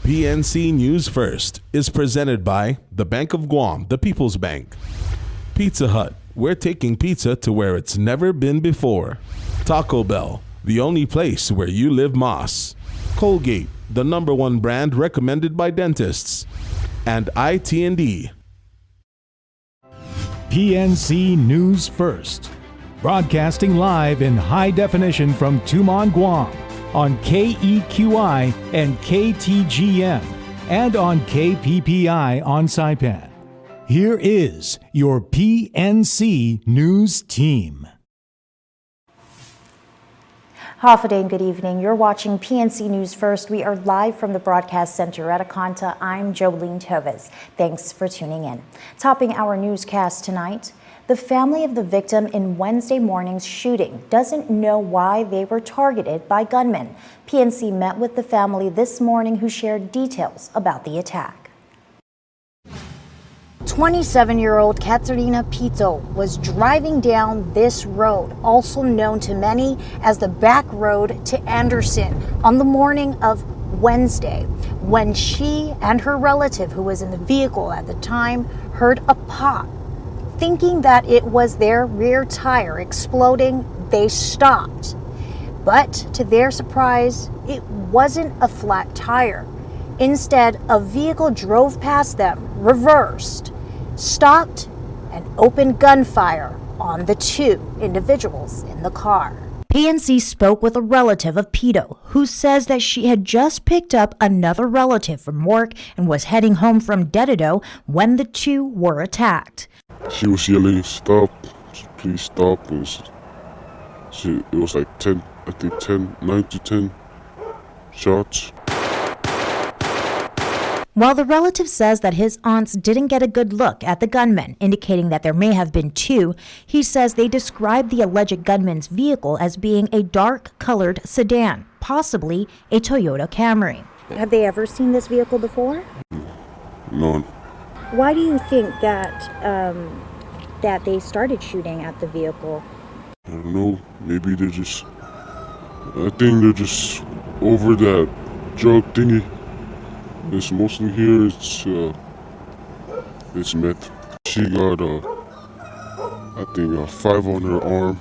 PNC News First is presented by the Bank of Guam, the People's Bank. Pizza Hut, we're taking pizza to where it's never been before. Taco Bell, the only place where you live Moss. Colgate, the #1 brand recommended by dentists. And IT&D. PNC News First, broadcasting live in high definition from Tumon, Guam, on KEQI and KTGM, and on KPPI on Saipan. Here is your PNC News team. Hafa and good evening. You're watching PNC News First. We are live from the Broadcast Center at Acanta. I'm Jolene Toves. Thanks for tuning in. Topping our newscast tonight, the family of the victim in Wednesday morning's shooting doesn't know why they were targeted by gunmen. PNC met with the family this morning who shared details about the attack. 27-year-old Katerina Pito was driving down this road, also known to many as the back road to Anderson, on the morning of Wednesday, when she and her relative, who was in the vehicle at the time, heard a pop. Thinking that it was their rear tire exploding, they stopped. But to their surprise, it wasn't a flat tire. Instead, a vehicle drove past them, reversed, stopped, and opened gunfire on the two individuals in the car. PNC spoke with a relative of Pito, who says that she had just picked up another relative from work and was heading home from Dedido when the two were attacked. She was yelling, "Stop, please stop." It was like 9 to 10 shots. While the relative says that his aunts didn't get a good look at the gunmen, indicating that there may have been two, he says they described the alleged gunman's vehicle as being a dark-colored sedan, possibly a Toyota Camry. Have they ever seen this vehicle before? None. Why do you think that that they started shooting at the vehicle? I don't know. Maybe I think they're just over that drug thingy. It's mostly here, it's meth. She got, I think, 5 on her arm,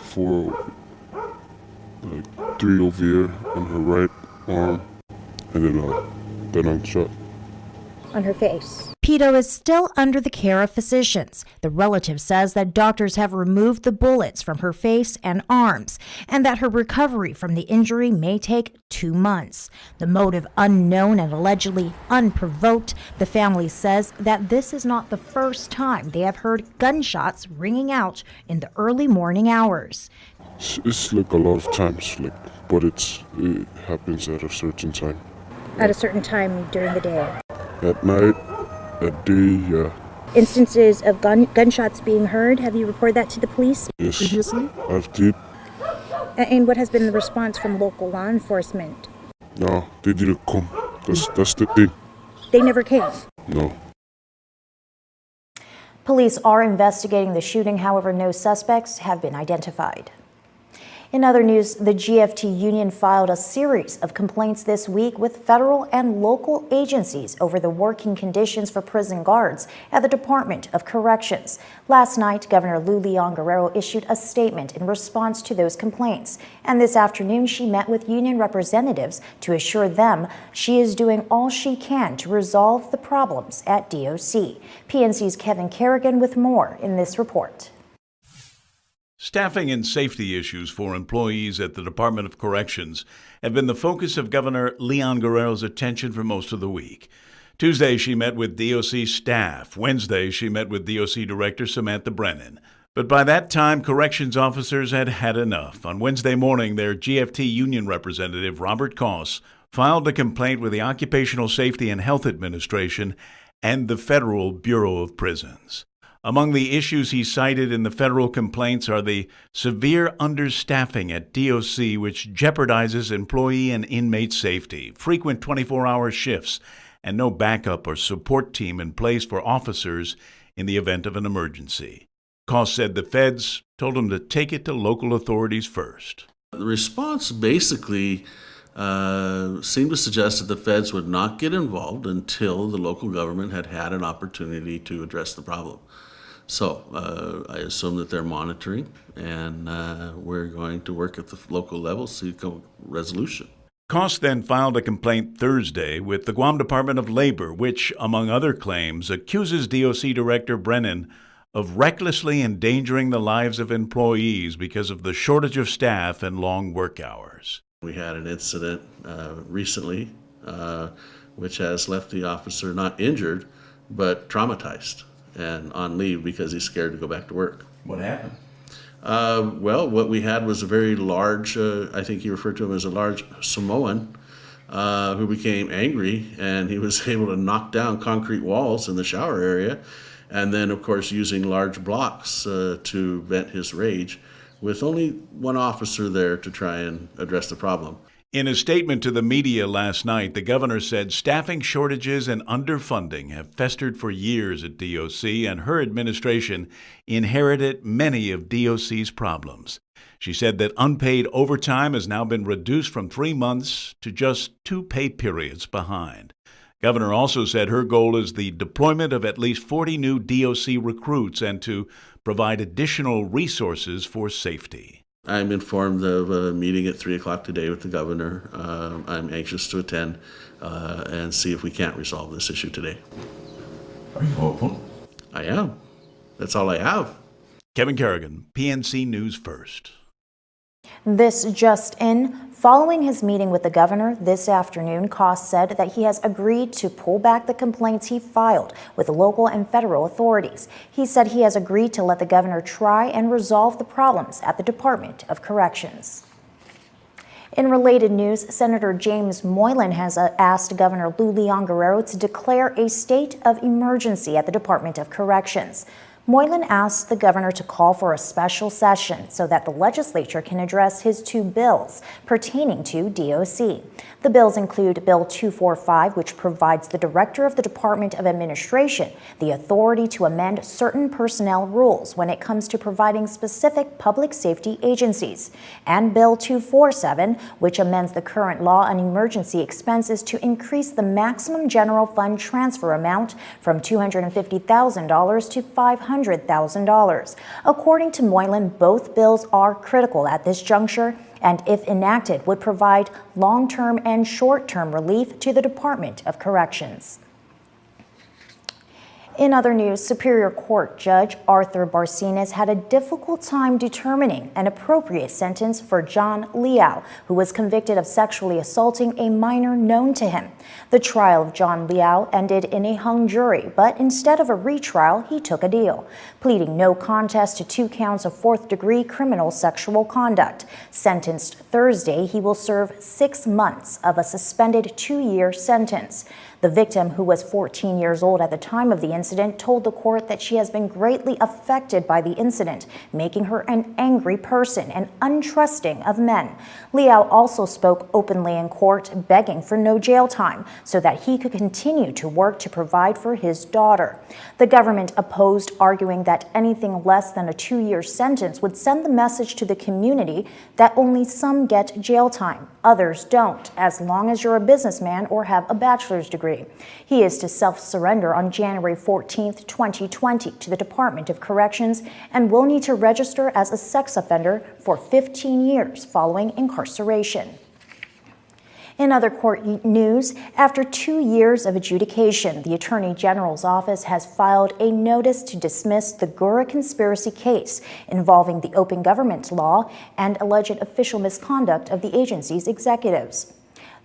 4, 3 over here on her right arm, and then I'm shot. On her face. Pito is still under the care of physicians. The relative says that doctors have removed the bullets from her face and arms, and that her recovery from the injury may take 2 months. The motive unknown and allegedly unprovoked, the family says that this is not the first time they have heard gunshots ringing out in the early morning hours. It's like a lot of times, but it happens at a certain time. At a certain time during the day? At night. That day, yeah. Instances of gunshots being heard, have you reported that to the police previously? I've did. And what has been the response from local law enforcement? No, they didn't come. That's the thing. They never came? No. Police are investigating the shooting, however, no suspects have been identified. In other news, the GFT union filed a series of complaints this week with federal and local agencies over the working conditions for prison guards at the Department of Corrections. Last night, Governor Lou Leon Guerrero issued a statement in response to those complaints. And this afternoon, she met with union representatives to assure them she is doing all she can to resolve the problems at DOC. PNC's Kevin Kerrigan with more in this report. Staffing and safety issues for employees at the Department of Corrections have been the focus of Governor Leon Guerrero's attention for most of the week. Tuesday, she met with DOC staff. Wednesday, she met with DOC Director Samantha Brennan. But by that time, corrections officers had had enough. On Wednesday morning, their GFT union representative, Robert Koss, filed a complaint with the Occupational Safety and Health Administration and the Federal Bureau of Prisons. Among the issues he cited in the federal complaints are the severe understaffing at DOC, which jeopardizes employee and inmate safety, frequent 24-hour shifts, and no backup or support team in place for officers in the event of an emergency. Koss said the feds told him to take it to local authorities first. The response basically seemed to suggest that the feds would not get involved until the local government had had an opportunity to address the problem. So I assume that they're monitoring, and we're going to work at the local level to see a resolution. Cost then filed a complaint Thursday with the Guam Department of Labor, which, among other claims, accuses DOC Director Brennan of recklessly endangering the lives of employees because of the shortage of staff and long work hours. We had an incident recently which has left the officer not injured, but traumatized and on leave because he's scared to go back to work. What happened? Well, what we had was a very large, I think he referred to him as a large Samoan, who became angry, and he was able to knock down concrete walls in the shower area, and then, of course, using large blocks to vent his rage, with only one officer there to try and address the problem. In a statement to the media last night, the governor said staffing shortages and underfunding have festered for years at DOC, and her administration inherited many of DOC's problems. She said that unpaid overtime has now been reduced from 3 months to just 2 pay periods behind. Governor also said her goal is the deployment of at least 40 new DOC recruits and to provide additional resources for safety. I'm informed of a meeting at 3 o'clock today with the governor. I'm anxious to attend and see if we can't resolve this issue today. Are you hopeful? I am. That's all I have. Kevin Kerrigan, PNC News First. This just in. Following his meeting with the governor this afternoon, Koss said that he has agreed to pull back the complaints he filed with local and federal authorities. He said he has agreed to let the governor try and resolve the problems at the Department of Corrections. In related news, Senator James Moylan has asked Governor Lou Leon Guerrero to declare a state of emergency at the Department of Corrections. Moylan asked the governor to call for a special session so that the legislature can address his 2 bills pertaining to DOC. The bills include Bill 245, which provides the director of the Department of Administration the authority to amend certain personnel rules when it comes to providing specific public safety agencies, and Bill 247, which amends the current law on emergency expenses to increase the maximum general fund transfer amount from $250,000 to $500,000. According to Moylan, both bills are critical at this juncture and, if enacted, would provide long-term and short-term relief to the Department of Corrections. In other news, Superior Court Judge Arthur Barcenas had a difficult time determining an appropriate sentence for John Liao, who was convicted of sexually assaulting a minor known to him. The trial of John Liao ended in a hung jury, but instead of a retrial, he took a deal, pleading no contest to 2 counts of 4th-degree criminal sexual conduct. Sentenced Thursday, he will serve 6 months of a suspended 2-year sentence. The victim, who was 14 years old at the time of the incident, told the court that she has been greatly affected by the incident, making her an angry person and untrusting of men. Liao also spoke openly in court, begging for no jail time so that he could continue to work to provide for his daughter. The government opposed, arguing that anything less than a 2-year sentence would send the message to the community that only some get jail time, others don't, as long as you're a businessman or have a bachelor's degree. He is to self-surrender on January 14, 2020 to the Department of Corrections and will need to register as a sex offender for 15 years following incarceration. In other court news, after 2 years of adjudication, the Attorney General's office has filed a notice to dismiss the Gura conspiracy case involving the open government law and alleged official misconduct of the agency's executives.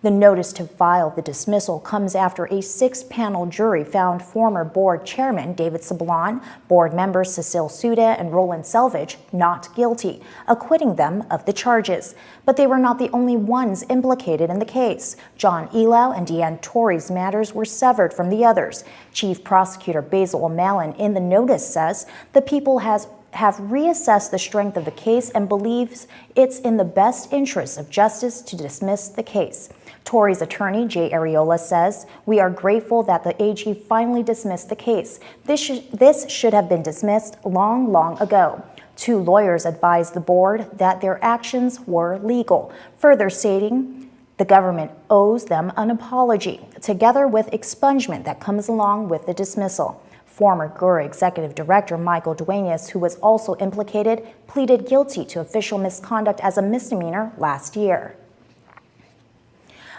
The notice to file the dismissal comes after a 6-panel jury found former board chairman David Sablon, board members Cecile Suda and Roland Selvage not guilty, acquitting them of the charges. But they were not the only ones implicated in the case. John Elau and Deanne Torrey's matters were severed from the others. Chief Prosecutor Basil O'Malley in the notice says the people have reassessed the strength of the case and believes it's in the best interest of justice to dismiss the case. Tory's attorney, Jay Areola, says, "We are grateful that the AG finally dismissed the case. This should have been dismissed long ago." 2 lawyers advised the board that their actions were legal, further stating, The government owes them an apology, together with expungement that comes along with the dismissal. Former GUR Executive Director Michael Duenas, who was also implicated, pleaded guilty to official misconduct as a misdemeanor last year.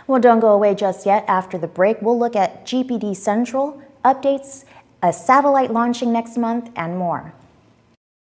Well, don't go away just yet. After the break, we'll look at GPD Central, updates, a satellite launching next month, and more.